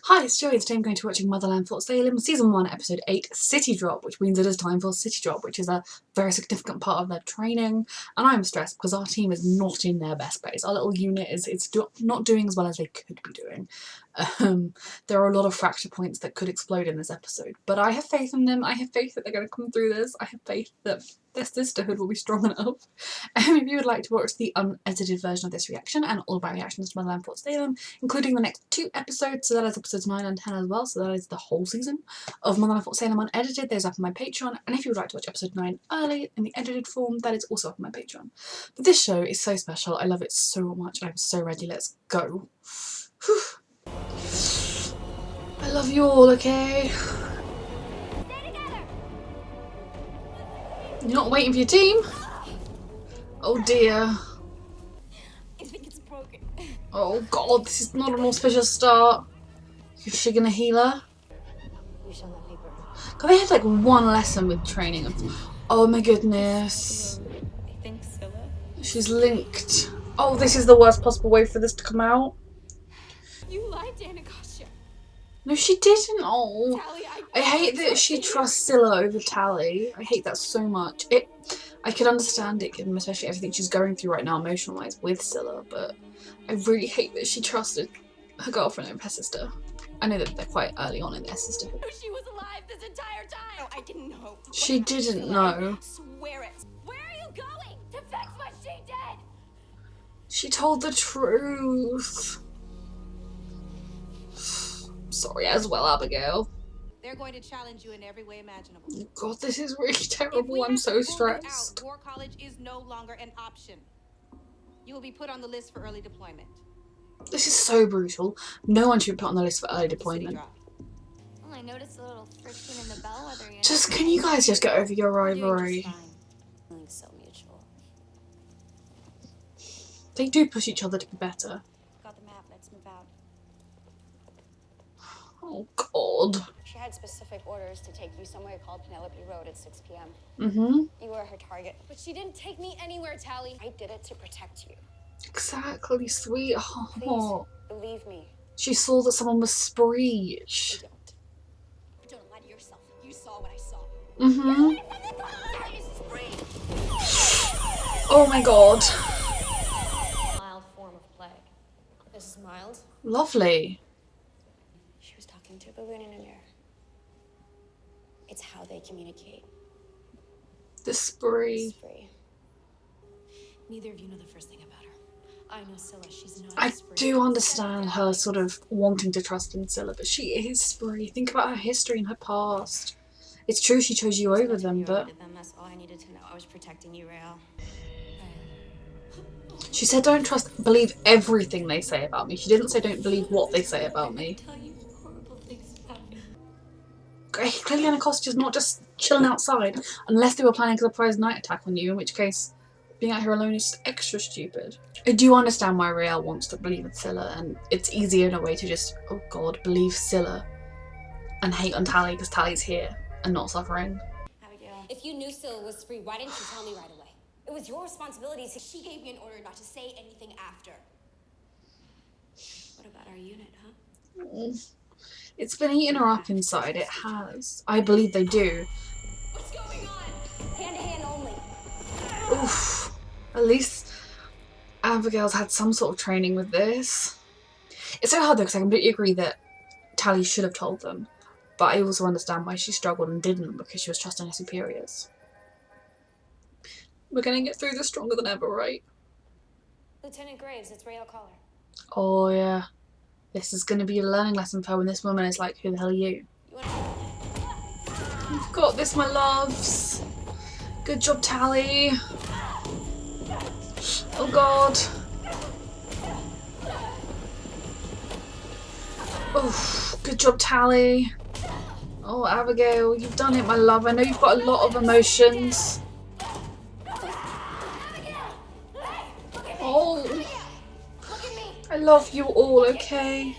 Hi, it's Joey. Today I'm going to be watching Motherland, Salem, Season 1, Episode 8, Citydrop, which means it is time for Citydrop, which is a very significant part of their training. And I'm stressed because our team is not in their best place. Our little unit is not doing as well as they could be doing. There are a lot of fracture points that could explode in this episode, but I have faith in them. I have faith that they're going to come through this. I have faith that their sisterhood will be strong enough. If you would like to watch the unedited version of this reaction and all of our reactions to Motherland, Salem, including the next 2 episodes, so that is episodes 9 and 10 as well, so that is the whole season of Motherland, Salem unedited, those are up on my Patreon, and if you would like to watch episode 9 early in the edited form, that is also up on my Patreon. But this show is so special, I love it so much, I'm so ready, let's go. Whew. I love you all, okay? You're not waiting for your team? Oh dear. I think it's broken. Oh god, this is not an auspicious start. Is she gonna heal her? You shall not be burned. God, they had like one lesson with training. Oh my goodness. I think Scylla. She's linked. Oh, this is the worst possible way for this to come out. You lied to Anacostia. No, she didn't. Oh, Tally, I hate that she trusts Scylla over Tally. I hate that so much. I could understand it, given especially everything she's going through right now, emotional-wise, with Scylla. But I really hate that she trusted her girlfriend over her sister. I know that they're quite early on in their sisterhood. She was alive this entire time. No, I didn't know. She didn't know. Swear it. Where are you going? To fix what she did. She told the truth. Sorry as well, Abigail. They're going to challenge you in every way imaginable. God, this is really terrible. I'm so stressed. War College is no longer an option. You will be put on the list for early deployment. This is so brutal. No one should be put on the list for early deployment. Well, I noticed a little friction in the bellwether. Just, can you guys just get over your rivalry? Feeling so mutual. They do push each other to be better. Got the map. Let's move out. Oh God. She had specific orders to take you somewhere called Penelope Road at 6 p.m. You were her target. But she didn't take me anywhere, Tally. I did it to protect you. Exactly, sweetheart. Please, believe me. She saw that someone was Spreech. Don't lie to yourself. You saw what I saw. Oh my God. Mild form of plague. This is mild. Lovely. She was talking to a balloon in a mirror. It's how they communicate. The spree. Spree. Neither of you know the first thing about her. I know Scylla. She's not. I do understand her sort of wanting to trust in Scylla, but she is Spree. Think about her history and her past. It's true she chose you over them, but That's all I needed to know. I was protecting you, Rael. she said don't trust, believe everything they say about me. She didn't say don't believe what they say about me. Tell you horrible things about me. Clearly Anacostia's not just chilling outside, unless they were planning a surprise night attack on you, in which case being out here alone is just extra stupid. I do understand why Rael wants to believe in Scylla, and it's easier in a way to just, oh God, believe Scylla and hate on Tally because Tally's here and not suffering. Abigail. If you knew Scylla was free, why didn't you tell me right away? It was your responsibility to... She gave me an order not to say anything after. What about our unit, huh? It's been eating her up inside, it has. I believe they do. What's going on? Hand to hand only. Oof. At least Abigail's had some sort of training with this. It's so hard though, because I completely agree that Tally should have told them. But I also understand why she struggled and didn't, because she was trusting her superiors. We're gonna get through this stronger than ever, right? Lieutenant Graves, it's Rael Caller. Oh yeah. This is gonna be a learning lesson for her when this woman is like, who the hell are you? You've got this, my loves. Good job, Tally. Oh God. Oh, good job, Tally. Oh, Abigail, you've done it, my love. I know you've got a lot of emotions. Oh, I love you all, okay?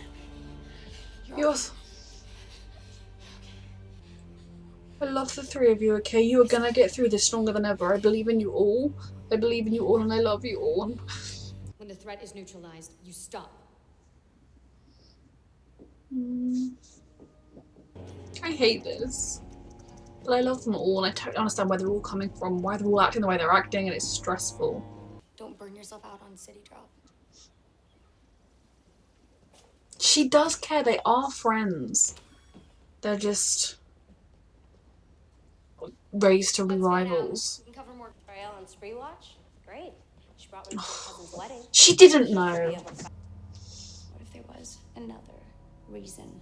I love the 3 of you, okay? You are gonna get through this stronger than ever. I believe in you all. I believe in you all and I love you all. When the threat is neutralized, you stop. hate this. But I love them all, and I totally understand where they're all coming from, why they're all acting the way they're acting, and it's stressful. Don't burn yourself out on Citydrop. She does care, they are friends. They're just raised to be rivals. You can cover more trail on Spree Watch. Great. She brought me to my cousin's wedding. She didn't know. What if there was another reason?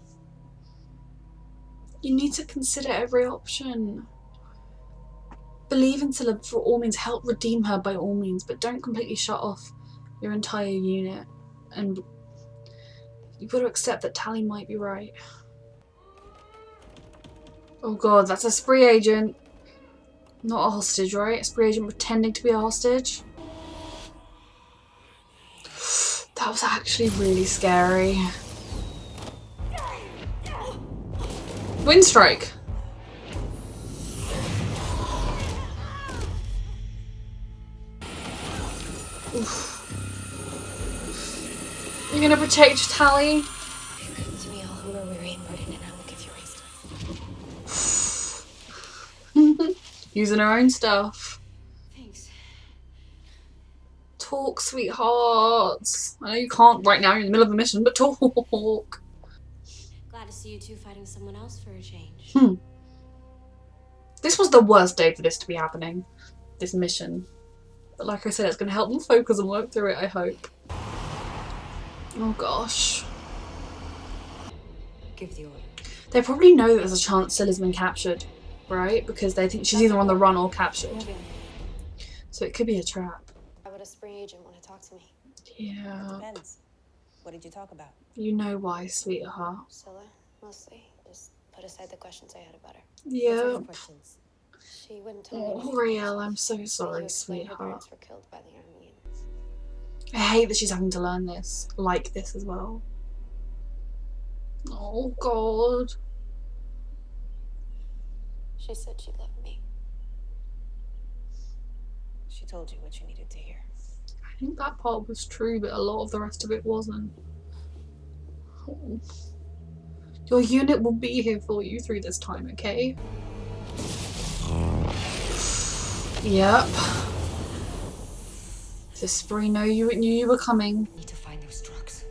You need to consider every option. Believe in Salem for all means, help redeem her by all means, but don't completely shut off your entire unit. And you've got to accept that Tally might be right. Oh god, that's a Spree agent. Not a hostage, right? A Spree agent pretending to be a hostage. That was actually really scary. Windstrike. Oof. You're gonna protect Tally? To me, all who are weary and burdened, and I will give you rest. Using her own stuff. Thanks. Talk, sweethearts. I know you can't right now, you're in the middle of a mission, but talk. Glad to see you two fighting someone else for a change. This was the worst day for this to be happening. This mission. But like I said, it's going to help them focus and work through it, I hope. Oh gosh. Give the order. They probably know that there's a chance Scylla's been captured, right? Because they think she's either on the run or captured. So it could be a trap. Why would a Spree agent want to talk to me? Yeah. Depends. What did you talk about? You know why, sweetheart. Scylla, mostly. Just put aside the questions I had about her. What Yeah. sort of questions? She wouldn't tell me. Oh, anything. Riel, I'm so You sorry, explained her sweetheart. parents were killed by the army. I hate that she's having to learn this, like this as well. Oh god. She said she loved me. She told you what you needed to hear. I think that part was true, but a lot of the rest of it wasn't. Oh. Your unit will be here for you through this time, okay? Yep. The Spree knew you were coming. Need to find those trucks.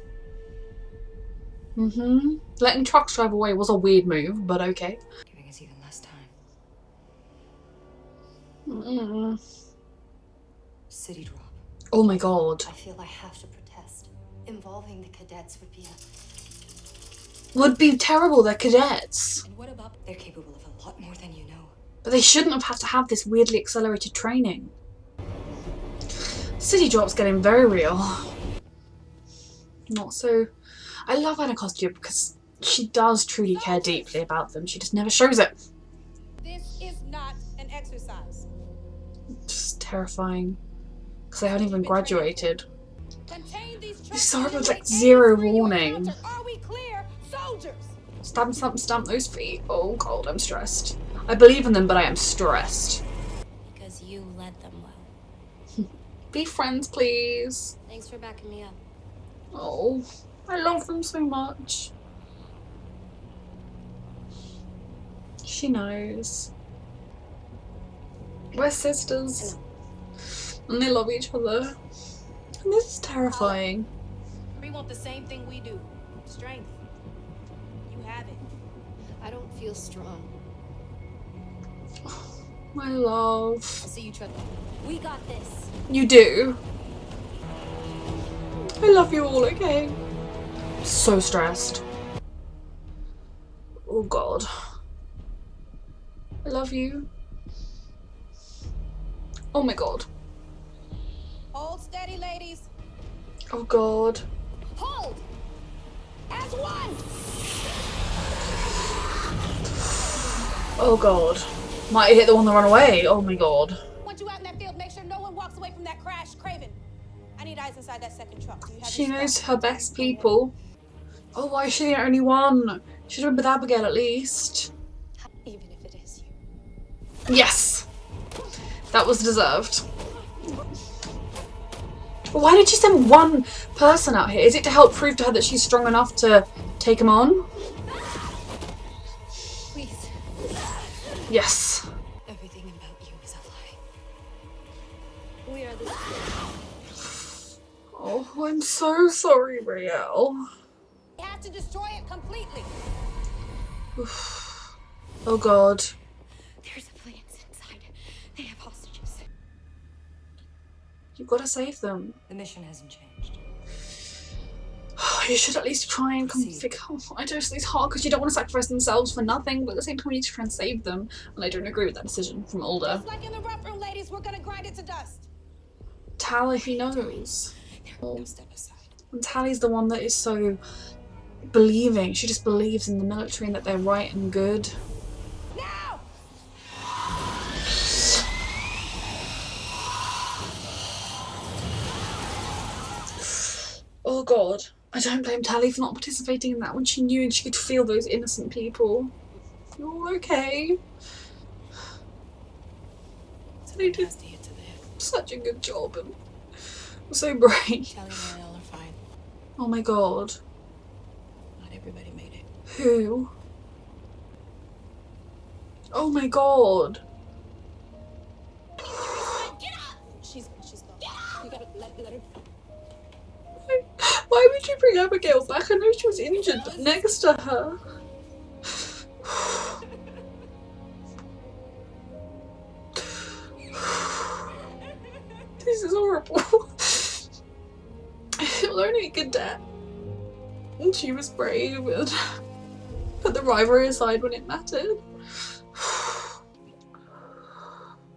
Letting trucks drive away was a weird move, but okay. Giving us even less time. Citydrop. Oh my god. I feel I have to protest. Involving the cadets would be Would be terrible, they're cadets. And what about... They're capable of a lot more than you know. But they shouldn't have had to have this weirdly accelerated training. Citydrop's getting very real. Not so... I love Anacostia because she does truly care deeply about them. She just never shows it. This is not an exercise. Just terrifying. Because they haven't even graduated. Contain these These Sarah with like and zero free your warning. encounter. Are we clear, soldiers? Stamp, stamp, stamp those feet. Oh god, I'm stressed. I believe in them, but I am stressed. Because you led them well. Be friends, please. Thanks for backing me up. Oh, I love them so much. She knows. We're sisters. And they love each other. And this is terrifying. We want the same thing we do. Strength. You have it. I don't feel strong. My love. I see you trust. We got this. You do. I love you all, okay? So stressed. Oh god. I love you. Oh my god. Hold steady, ladies. Oh god. Hold! As one! Oh god. Might have hit the one that ran away. Oh my god. Once you out in that field, make sure no one walks away from that crash. Craven, I need eyes inside that second truck. Do you have She your knows stuff? her best people. Oh, why is she the only one? Should have been with Abigail at least. Even if it is you. Yes! That was deserved. Why did she send one person out here? Is it to help prove to her that she's strong enough to take him on? Please. Yes. Everything about you is a lie. We are the Oh, I'm so sorry, Raelle. We have to destroy it completely. Oh god. There's civilians inside. They have hostages. You've got to save them. The mission hasn't changed. You should at least try and Proceed. I just, it's hard because you don't want to sacrifice themselves for nothing, but at the same time you need to try and save them. And I don't agree with that decision from Alder. Just like in the rough room, ladies, we're gonna grind it to dust. Tally, he knows. Now step aside. And Tally's the one that is so believing. She just believes in the military and that they're right and good. Now! Oh god. I don't blame Tally for not participating in that when she knew and she could feel those innocent people. You're all okay. They did Has to hit to the head. such a good job and so brave. Sally and Ariel are fine. Oh my god. Not everybody made it. Who? Oh my god. She's gone. You gotta let her. Why would you bring Abigail back? I know she was injured next to her. This is horrible. It was only a cadet. And she was brave and put the rivalry aside when it mattered.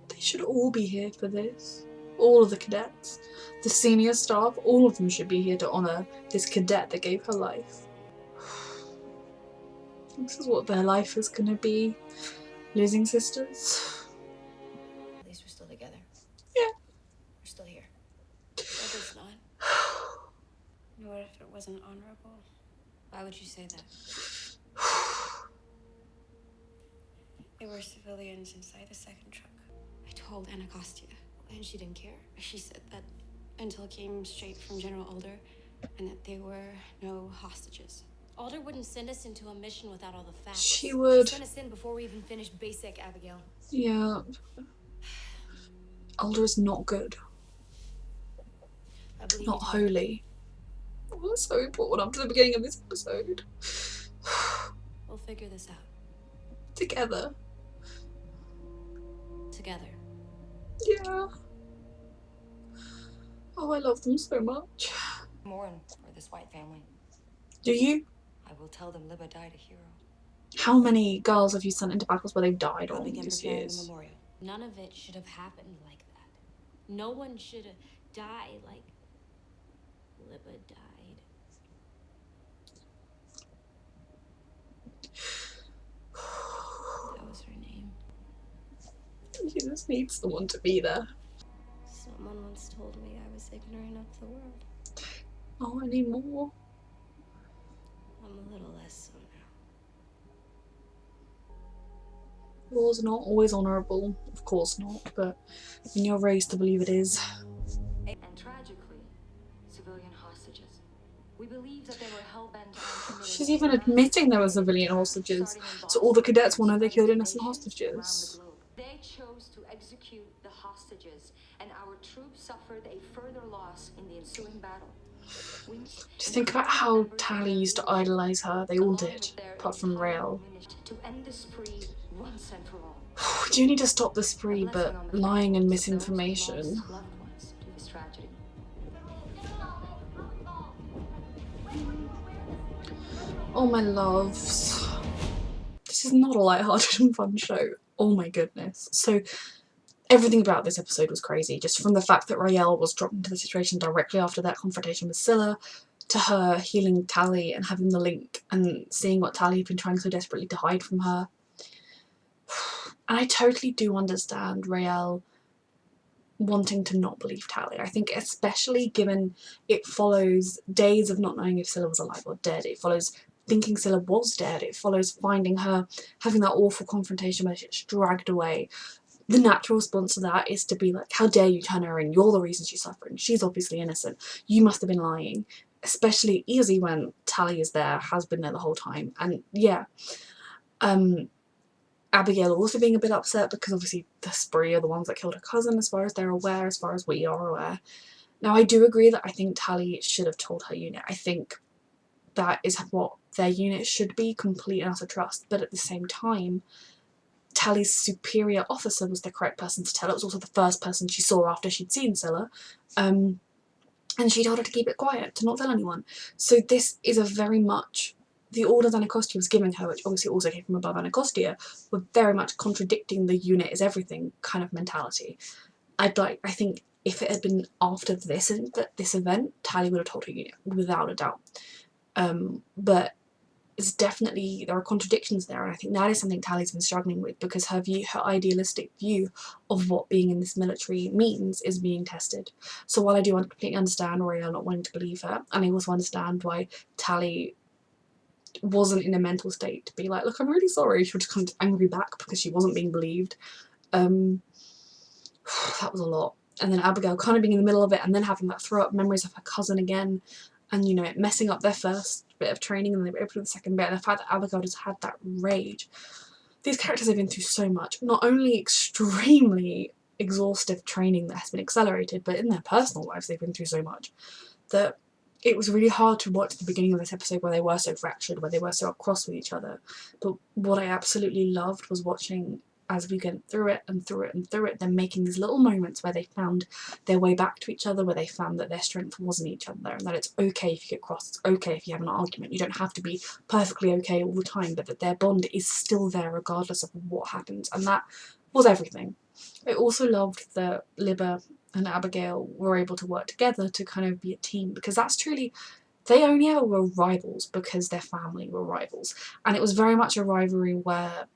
They should all be here for this. All of the cadets. The senior staff, all of them should be here to honour this cadet that gave her life. This is what their life is gonna be. Losing sisters. At least we're still together. Yeah. We're still here. But it's not. What if it wasn't honorable? Why would you say that? There were civilians inside the second truck. I told Anacostia, and she didn't care. She said that intel came straight from General Alder, and that there were no hostages. Alder wouldn't send us into a mission without all the facts. She would. She sent us in before we even finished basic, Abigail. Yeah. Alder is not good. I believe Not you. holy. Oh, that's so important up to the beginning of this episode. We'll figure this out Together. together. Yeah. Oh, I love them so much. Mourn for this white family. Do you? I will tell them Libba died a hero. How many girls have you sent into battles where they've died I'll on begin these preparing the years? memorial. None of it should have happened like that. No one should have died like Libba died. That was her name. You just need someone to be there. Someone once told me I was ignorant of the world. Oh, I need more. I'm a little less so now. War's not always honourable, of course not, but when you're raised to believe it is. And tragically, civilian hostages. We believe that they were hell-bent on committing She's even admitting there were civilian hostages, so all the cadets will know they killed innocent hostages. They chose to execute the hostages, and our troops suffered a further loss in the ensuing battle. Just think about how Tally used to idolise her. They all did, apart from Raelle. To end the spree once and for all. We do need to stop the spree, but lying and misinformation. Loved ones to this tragedy. Oh my loves. This is not a light-hearted and fun show. Oh my goodness. So everything about this episode was crazy. Just from the fact that Raelle was dropped into the situation directly after that confrontation with Scylla, to her healing Tally and having the link and seeing what Tally had been trying so desperately to hide from her. And I totally do understand Raelle wanting to not believe Tally. I think especially given it follows days of not knowing if Scylla was alive or dead. It follows thinking Scylla was dead. It follows finding her having that awful confrontation where she's dragged away. The natural response to that is to be like, how dare you turn her in? You're the reason she's suffering. She's obviously innocent. You must have been lying. Especially easy when Tally is there, has been there the whole time. And yeah, Abigail also being a bit upset because obviously the spree are the ones that killed her cousin, as far as they're aware, as far as we are aware. Now, I do agree that I think Tally should have told her unit. I think that is what their unit should be, complete and utter trust. But at the same time, Tally's superior officer was the correct person to tell. It was also the first person she saw after she'd seen Scylla. And she told her to keep it quiet, to not tell anyone. So this is a very much... The orders Anacostia was giving her, which obviously also came from above Anacostia, were very much contradicting the unit is everything kind of mentality. I think if it had been after this event, Tally would have told her unit, without a doubt. But it's definitely, there are contradictions there, and I think that is something Tally's been struggling with, because her idealistic view of what being in this military means is being tested. So while I do completely understand Royale not wanting to believe her, and I also understand why Tally wasn't in a mental state to be like, look, I'm really sorry, she was just kind of angry back because she wasn't being believed. That was a lot. And then Abigail kind of being in the middle of it and then having that throw up memories of her cousin again, and, you know, messing up their first bit of training and then they were able to do the second bit, and the fact that Abigail just had that rage. These characters have been through so much, not only extremely exhaustive training that has been accelerated, but in their personal lives they've been through so much that it was really hard to watch the beginning of this episode where they were so fractured, where they were so cross with each other. But what I absolutely loved was watching, as we get through it and through it and through it, them making these little moments where they found their way back to each other, where they found that their strength was in each other, and that it's okay if you get cross, it's okay if you have an argument, you don't have to be perfectly okay all the time, but that their bond is still there regardless of what happens, and that was everything. I also loved that Libba and Abigail were able to work together to kind of be a team, because that's truly, they only ever were rivals because their family were rivals, and it was very much a rivalry where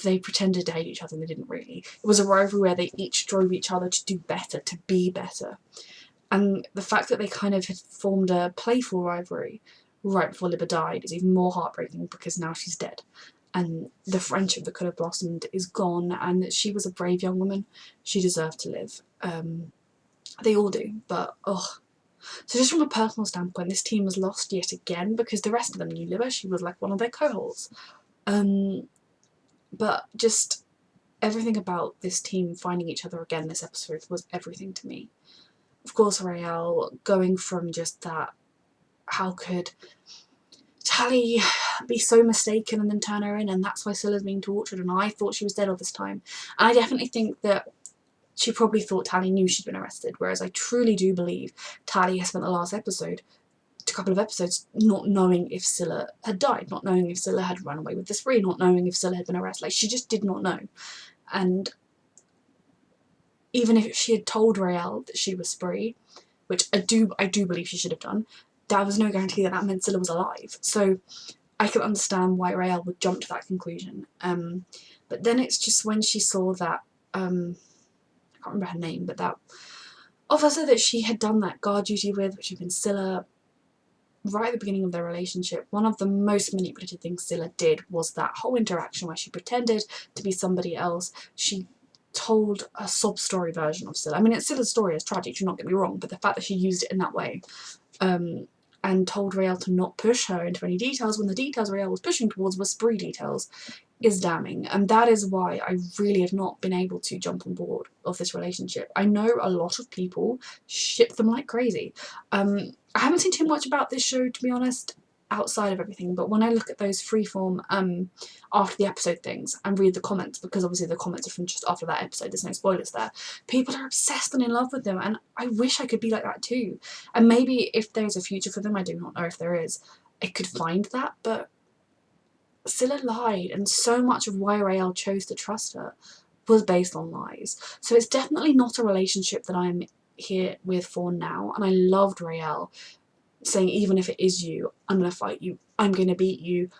they pretended to hate each other and they didn't really. It was a rivalry where they each drove each other to do better, to be better. And the fact that they kind of had formed a playful rivalry right before Libba died is even more heartbreaking, because now she's dead. And the friendship that could have blossomed is gone, and she was a brave young woman. She deserved to live. They all do, but oh. So just from a personal standpoint, this team was lost yet again, because the rest of them knew Libba. She was like one of their cohorts. But just everything about this team finding each other again this episode was everything to me. Of course, Royale going from just that, how could Tally be so mistaken and then turn her in, and that's why Scylla's being tortured, and I thought she was dead all this time. And I definitely think that she probably thought Tally knew she'd been arrested, whereas I truly do believe Tally has spent the last couple of episodes not knowing if Scylla had died, not knowing if Scylla had run away with the spree, not knowing if Scylla had been arrested. Like, she just did not know. And even if she had told Royale that she was spree, which I do believe she should have done, there was no guarantee that that meant Scylla was alive. So I can understand why Royale would jump to that conclusion. But then it's just when she saw that, I can't remember her name, but that officer that she had done that guard duty with, which had been Scylla, right at the beginning of their relationship, one of the most manipulative things Scylla did was that whole interaction where she pretended to be somebody else. She told a sob story version of Scylla. I mean, it's Scylla's story, it's tragic, do not get me wrong, but the fact that she used it in that way, and told Royale to not push her into any details when the details Royale was pushing towards were spree details, is damning. And that is why I really have not been able to jump on board of this relationship. I know a lot of people ship them like crazy. I haven't seen too much about this show, to be honest, outside of everything, but when I look at those freeform after the episode things and read the comments, because obviously the comments are from just after that episode, there's no spoilers there, people are obsessed and in love with them, and I wish I could be like that too. And maybe if there's a future for them, I do not know if there is, I could find that, but Scylla lied, and so much of why Royale chose to trust her was based on lies. So it's definitely not a relationship that I'm here with for now, and I loved Royale saying, even if it is you, I'm going to fight you, I'm going to beat you,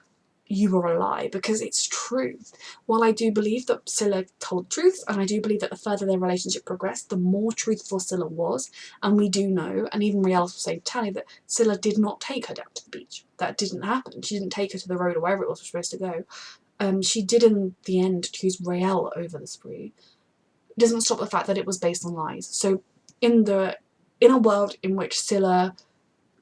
you are a lie, because it's true. While I do believe that Scylla told truth, and I do believe that the further their relationship progressed, the more truthful Scylla was, and we do know, and even Royale was saying to Tally, that Scylla did not take her down to the beach. That didn't happen. She didn't take her to the road or wherever it was supposed to go. She did in the end choose Royale over the spree. It doesn't stop the fact that it was based on lies. So in a world in which Scylla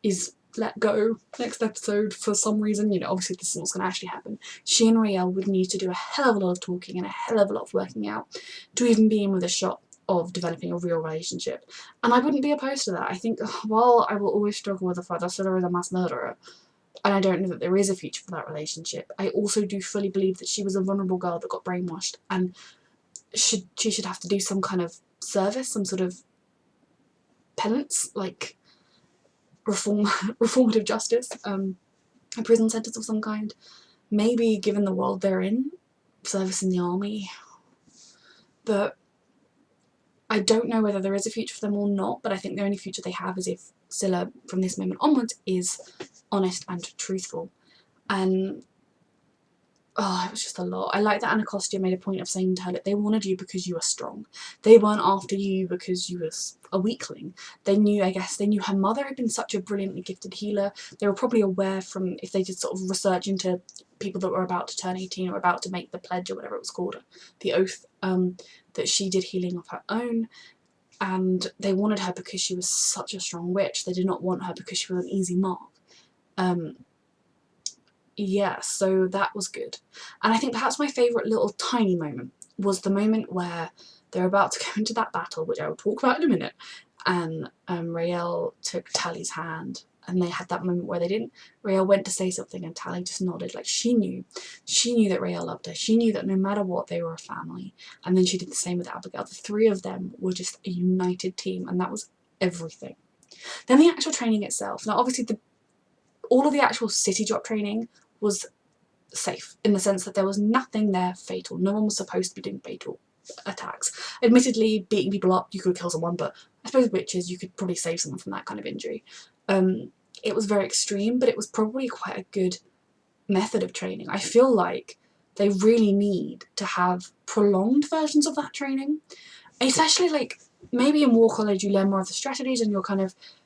is let go next episode for some reason, you know, obviously this is what's going to actually happen, she and Raelle would need to do a hell of a lot of talking and a hell of a lot of working out to even be in with a shot of developing a real relationship. And I wouldn't be opposed to that. I think while I will always struggle with the fact that Scylla is a mass murderer, and I don't know that there is a future for that relationship, I also do fully believe that she was a vulnerable girl that got brainwashed, and she should have to do some kind of service, some sort of penance, like reformative justice, a prison sentence of some kind. Maybe, given the world they're in, service in the army. But I don't know whether there is a future for them or not, but I think the only future they have is if Scylla, from this moment onwards, is honest and truthful. And oh, it was just a lot. I like that Anacostia made a point of saying to her that they wanted you because you were strong. They weren't after you because you were a weakling. They knew, I guess, they knew her mother had been such a brilliantly gifted healer. They were probably aware from, if they did sort of research into people that were about to turn 18 or about to make the pledge or whatever it was called, the oath, that she did healing of her own. And they wanted her because she was such a strong witch. They did not want her because she was an easy mark. Yeah, so that was good. And I think perhaps my favourite little tiny moment was the moment where they're about to go into that battle, which I will talk about in a minute, and Raelle took Tally's hand, and they had that moment where they didn't, Raelle went to say something and Tally just nodded, like she knew that Raelle loved her, she knew that no matter what they were a family, and then she did the same with Abigail. The three of them were just a united team, and that was everything. Then the actual training itself, now obviously all of the actual Citydrop training was safe, in the sense that there was nothing there fatal. No one was supposed to be doing fatal attacks. Admittedly, beating people up, you could kill someone, but I suppose witches, you could probably save someone from that kind of injury. It was very extreme, but it was probably quite a good method of training. I feel like they really need to have prolonged versions of that training, especially like maybe in War College you learn more of the strategies and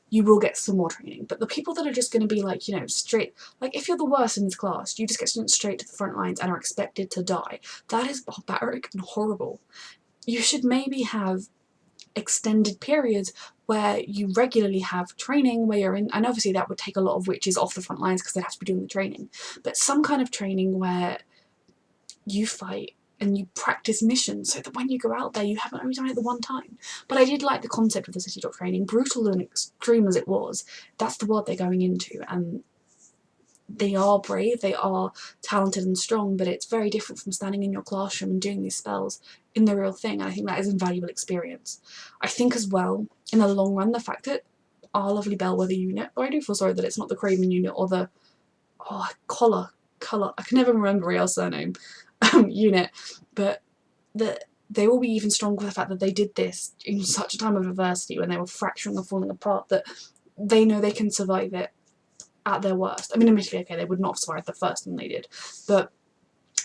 you will get some more training, but the people that are just going to be like, you know, straight, like if you're the worst in this class, you just get sent straight to the front lines and are expected to die. That is barbaric and horrible. You should maybe have extended periods where you regularly have training where you're in, and obviously that would take a lot of witches off the front lines because they'd have to be doing the training, but some kind of training where you fight and you practice missions so that when you go out there you haven't only done it the one time. But I did like the concept of the Citydrop training, brutal and extreme as it was. That's the world they're going into, and they are brave, they are talented and strong, but it's very different from standing in your classroom and doing these spells in the real thing, and I think that is an invaluable experience. I think as well, in the long run, the fact that our lovely Bellwether unit, I do feel sorry that it's not the Craven unit or the Collar, I can never remember Riel's surname, unit, but that they will be even stronger for the fact that they did this in such a time of adversity when they were fracturing and falling apart, that they know they can survive it at their worst. I mean, admittedly, okay, they would not have survived the first thing they did, but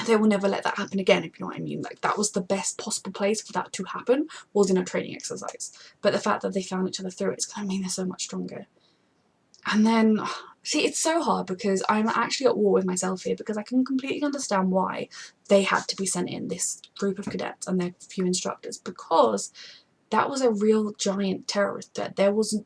they will never let that happen again, if you know what I mean. Like, that was the best possible place for that to happen, was in a training exercise. But the fact that they found each other through it's going to mean they're so much stronger. And then, see, it's so hard because I'm actually at war with myself here, because I can completely understand why they had to be sent in, this group of cadets and their few instructors, because that was a real giant terrorist threat. There was,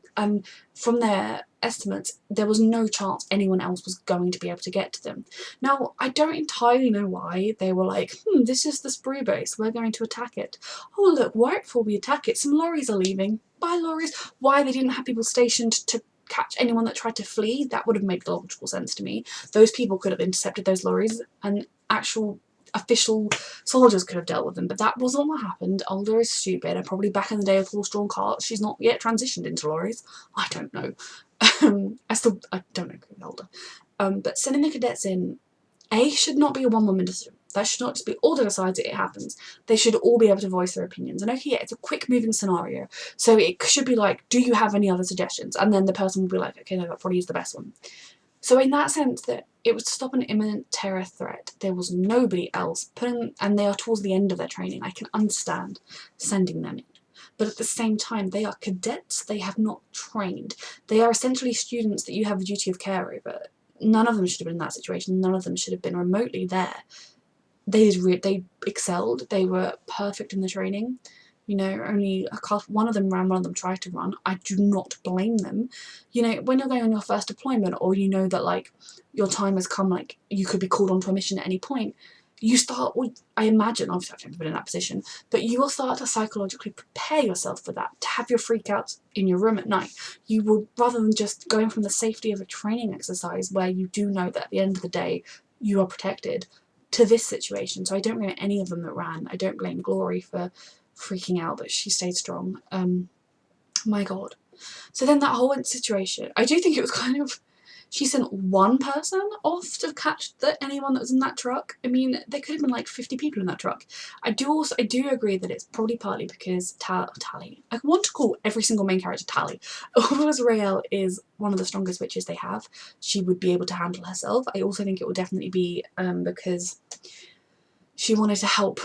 from their estimates, there was no chance anyone else was going to be able to get to them. Now, I don't entirely know why they were like, this is the spree base, we're going to attack it. Oh look, right before we attack it, some lorries are leaving. Bye lorries. Why they didn't have people stationed to catch anyone that tried to flee, that would have made logical sense to me. Those people could have intercepted those lorries and actual official soldiers could have dealt with them, but that wasn't what happened. Alder is stupid, and probably back in the day with horse-drawn carts, she's not yet transitioned into lorries. I don't know. I don't know Alder. But sending the cadets in, should not be a one-woman decision. That should not just be Alder decides it happens. They should all be able to voice their opinions. And okay, yeah, it's a quick-moving scenario, so it should be like, do you have any other suggestions? And then the person will be like, okay, no, that probably is the best one. So in that sense, that it was to stop an imminent terror threat, there was nobody else and they are towards the end of their training. I can understand sending them in. But at the same time, they are cadets, they have not trained. They are essentially students that you have a duty of care over. None of them should have been in that situation, none of them should have been remotely there. They excelled, they were perfect in the training. You know, only a couple, one of them ran, one of them tried to run. I do not blame them. You know, when you're going on your first deployment, or you know that like your time has come, like you could be called onto a mission at any point, you start, well, I imagine, obviously I've never been in that position, but you will start to psychologically prepare yourself for that, to have your freakouts in your room at night. You will, rather than just going from the safety of a training exercise where you do know that at the end of the day you are protected, to this situation. So I don't blame any of them that ran. I don't blame Glory for freaking out, but she stayed strong. My god. So then that whole situation, I do think it was kind of, she sent one person off to catch anyone that was in that truck. I mean, there could have been like 50 people in that truck. I do agree that it's probably partly because Tally, I want to call every single main character Tally. Because Raelle is one of the strongest witches they have, she would be able to handle herself. I also think it will definitely be because she wanted to help.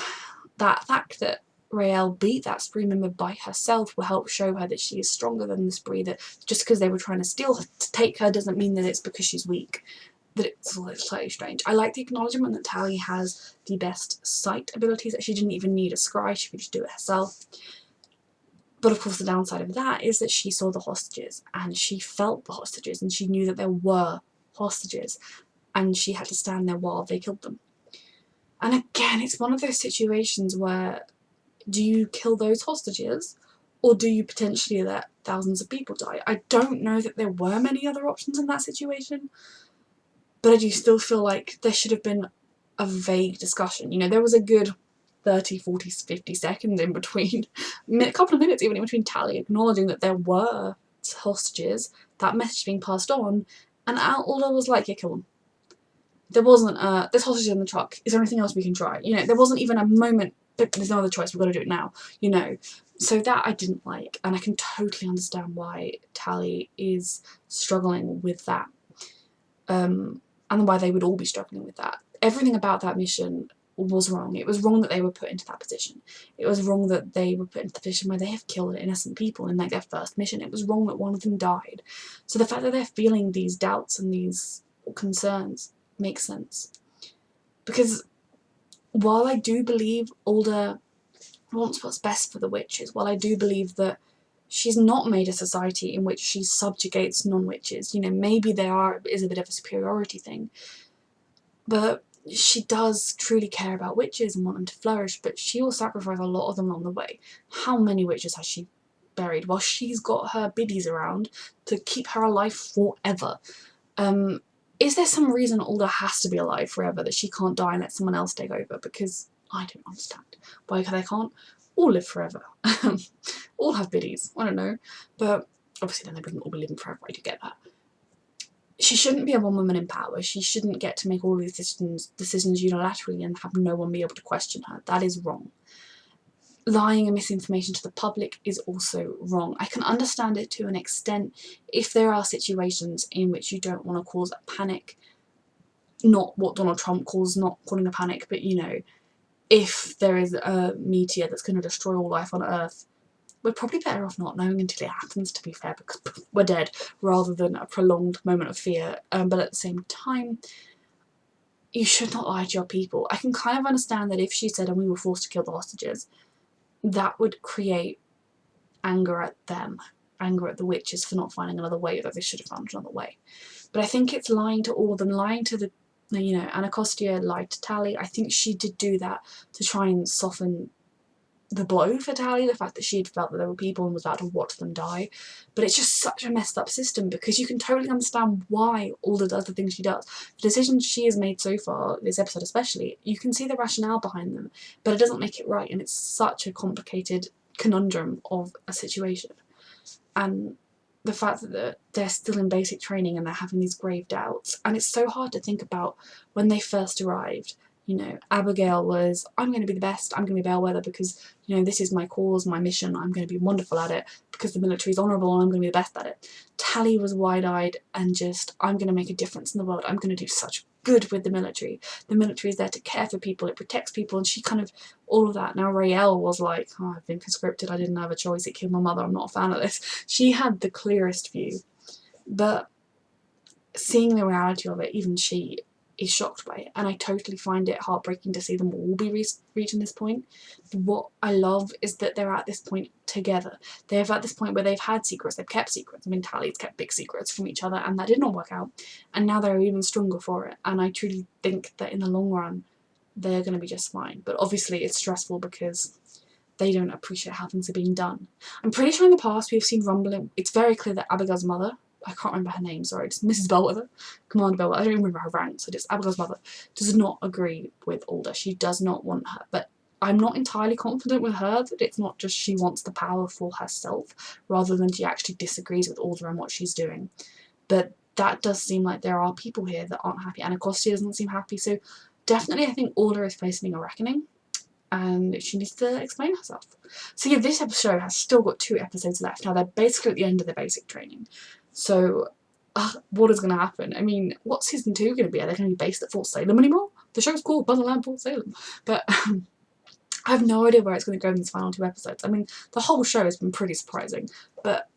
That fact that Raelle beat that spree member by herself will help show her that she is stronger than the spree, that just because they were trying to steal her, to take her, doesn't mean that it's because she's weak. That it's slightly strange. I like the acknowledgement that Tally has the best sight abilities, that she didn't even need a scry, she could just do it herself. But of course the downside of that is that she saw the hostages, and she felt the hostages, and she knew that there were hostages, and she had to stand there while they killed them. And again, it's one of those situations where, do you kill those hostages, or do you potentially let thousands of people die? I don't know that there were many other options in that situation, but I do still feel like there should have been a vague discussion. You know, there was a good 30, 40, 50 seconds in between, a couple of minutes even in between Tally acknowledging that there were hostages, that message being passed on, and Alda was like, yeah, kill them. There wasn't there's hostages in the truck, is there anything else we can try? You know, there wasn't even a moment, there's no other choice, we've got to do it now, you know. So that I didn't like, and I can totally understand why Tally is struggling with that, and why they would all be struggling with that. Everything about that mission was wrong. It was wrong that they were put into that position. It was wrong that they were put into the position where they have killed innocent people in like their first mission. It was wrong that one of them died. So the fact that they're feeling these doubts and these concerns makes sense. Because while I do believe Alda wants what's best for the witches, while I do believe that she's not made a society in which she subjugates non-witches, you know, maybe there is a bit of a superiority thing, but she does truly care about witches and want them to flourish, but she will sacrifice a lot of them along the way. How many witches has she buried? Well, she's got her biddies around to keep her alive forever. Is there some reason Alda has to be alive forever, that she can't die and let someone else take over? Because I don't understand why they can't all live forever. All have biddies, I don't know. But obviously then they wouldn't all be living forever, I do get that. She shouldn't be a one woman in power. She shouldn't get to make all these decisions unilaterally and have no one be able to question her. That is wrong. Lying and misinformation to the public is also wrong. I can understand it to an extent if there are situations in which you don't want to cause a panic. Not what Donald Trump calls not calling a panic, but you know, if there is a meteor that's going to destroy all life on Earth, we're probably better off not knowing until it happens, to be fair, because we're dead, rather than a prolonged moment of fear. But at the same time, you should not lie to your people. I can kind of understand that if she said, and we were forced to kill the hostages, that would create anger at them, anger at the witches for not finding another way, that they should have found another way. But I think it's lying to all of them, lying to the, you know, Anacostia lied to Tally. I think she did do that to try and soften the blow for Tally, the fact that she had felt that there were people and was about to watch them die. But it's just such a messed up system, because you can totally understand why Alda does the things she does. The decisions she has made so far, this episode especially, you can see the rationale behind them, but it doesn't make it right, and it's such a complicated conundrum of a situation. And the fact that they're still in basic training and they're having these grave doubts, and it's so hard to think about when they first arrived. You know, Abigail was, I'm going to be the best, I'm going to be Bellwether because, you know, this is my cause, my mission, I'm going to be wonderful at it because the military is honourable and I'm going to be the best at it. Tally was wide-eyed and just, I'm going to make a difference in the world, I'm going to do such good with the military. The military is there to care for people, it protects people, and she kind of, all of that. Now Raelle was like, oh, I've been conscripted, I didn't have a choice, it killed my mother, I'm not a fan of this. She had the clearest view, but seeing the reality of it, even she is shocked by it, and I totally find it heartbreaking to see them all be reaching this point. But what I love is that they're at this point together. They're at this point where they've had secrets, they've kept secrets. I mean, Tally's kept big secrets from each other, and that did not work out, and now they're even stronger for it, and I truly think that in the long run they're going to be just fine. But obviously it's stressful because they don't appreciate how things are being done. I'm pretty sure in the past we've seen rumbling. It's very clear that Abigail's mother, I can't remember her name, sorry, it's Mrs. Bellwether, Commander Bellwether, I don't even remember her rank, so just Abigail's mother, does not agree with Alder. She does not want her, but I'm not entirely confident with her that it's not just she wants the power for herself, rather than she actually disagrees with Alder and what she's doing. But that does seem like there are people here that aren't happy. Anacostia doesn't seem happy, so definitely I think Alder is facing a reckoning, and she needs to explain herself. So yeah, this episode has still got 2 episodes left. Now they're basically at the end of their basic training. So what is going to happen? I mean, what's season 2 going to be? Are they going to be based at Fort Salem anymore? The show's called Motherland Fort Salem. But I have no idea where it's going to go in these final 2 episodes. I mean, the whole show has been pretty surprising, but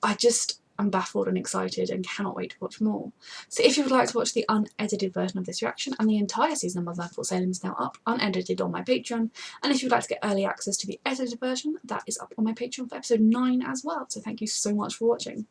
I'm baffled and excited and cannot wait to watch more. So if you would like to watch the unedited version of this reaction, and the entire season of Motherland Fort Salem is now up unedited on my Patreon, and if you would like to get early access to the edited version, that is up on my Patreon for episode 9 as well. So thank you so much for watching.